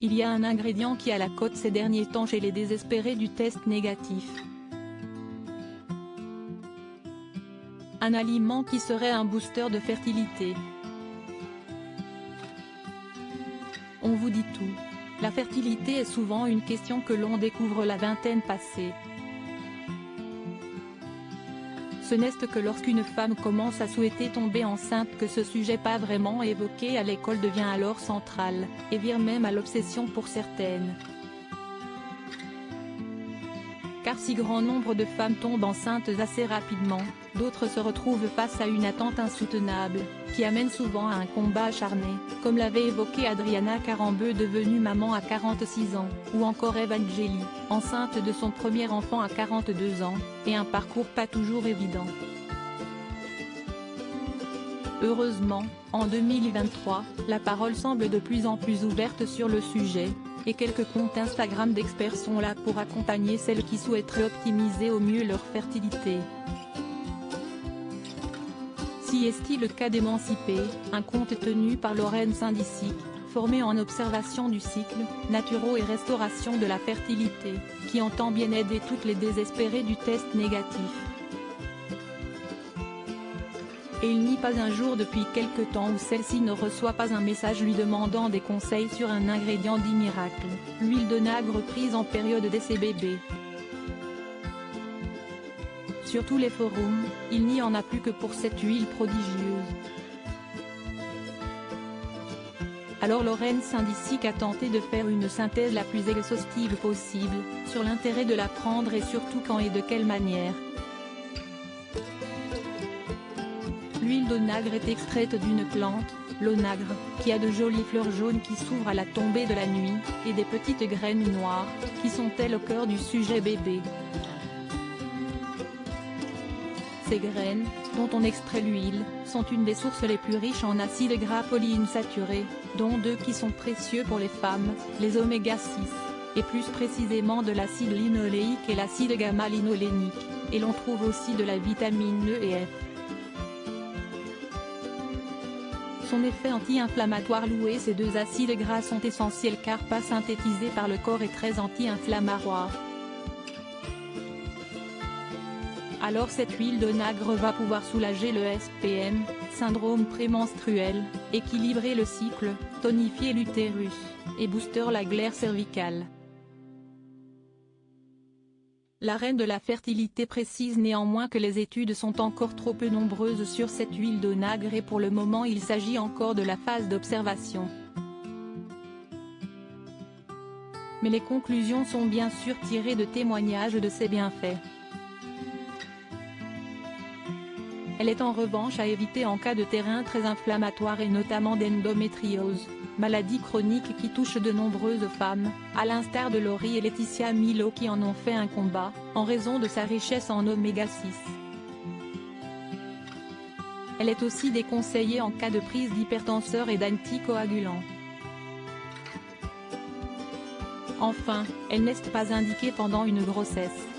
Il y a un ingrédient qui a la cote ces derniers temps chez les désespérés du test négatif. Un aliment qui serait un booster de fertilité. On vous dit tout. La fertilité est souvent une question que l'on découvre la vingtaine passée. Ce n'est que lorsqu'une femme commence à souhaiter tomber enceinte que ce sujet pas vraiment évoqué à l'école devient alors central, et vire même à l'obsession pour certaines. Car si grand nombre de femmes tombent enceintes assez rapidement, d'autres se retrouvent face à une attente insoutenable, qui amène souvent à un combat acharné, comme l'avait évoqué Adriana Karembeu devenue maman à 46 ans, ou encore Evangélie, enceinte de son premier enfant à 42 ans, et un parcours pas toujours évident. Heureusement, en 2023, la parole semble de plus en plus ouverte sur le sujet, et quelques comptes Instagram d'experts sont là pour accompagner celles qui souhaiteraient optimiser au mieux leur fertilité. Si est-il le cas d'Émancipée, un compte tenu par Lorraine Saint-Disic, formé en observation du cycle, naturo et restauration de la fertilité, qui entend bien aider toutes les désespérées du test négatif. Et il n'y a pas un jour depuis quelque temps où celle-ci ne reçoit pas un message lui demandant des conseils sur un ingrédient dit miracle, l'huile de nagre prise en période d'essai bébé. Sur tous les forums, il n'y en a plus que pour cette huile prodigieuse. Alors Lorraine Saint-Disic a tenté de faire une synthèse la plus exhaustive possible, sur l'intérêt de la prendre et surtout quand et de quelle manière. L'huile d'onagre est extraite d'une plante, l'onagre, qui a de jolies fleurs jaunes qui s'ouvrent à la tombée de la nuit, et des petites graines noires, qui sont elles au cœur du sujet bébé. Ces graines, dont on extrait l'huile, sont une des sources les plus riches en acides gras polyinsaturés, dont deux qui sont précieux pour les femmes, les oméga 6, et plus précisément de l'acide linoléique et l'acide gamma-linolénique, et l'on trouve aussi de la vitamine E et F. Son effet anti-inflammatoire loué, ces deux acides gras sont essentiels car pas synthétisés par le corps et très anti-inflammatoires. Alors cette huile d'onagre va pouvoir soulager le SPM, syndrome prémenstruel, équilibrer le cycle, tonifier l'utérus, et booster la glaire cervicale. La reine de la fertilité précise néanmoins que les études sont encore trop peu nombreuses sur cette huile d'onagre et pour le moment il s'agit encore de la phase d'observation. Mais les conclusions sont bien sûr tirées de témoignages de ses bienfaits. Elle est en revanche à éviter en cas de terrain très inflammatoire et notamment d'endométriose, maladie chronique qui touche de nombreuses femmes, à l'instar de Laurie et Laetitia Milo qui en ont fait un combat, en raison de sa richesse en oméga 6. Elle est aussi déconseillée en cas de prise d'hypertenseurs et d'anticoagulants. Enfin, elle n'est pas indiquée pendant une grossesse.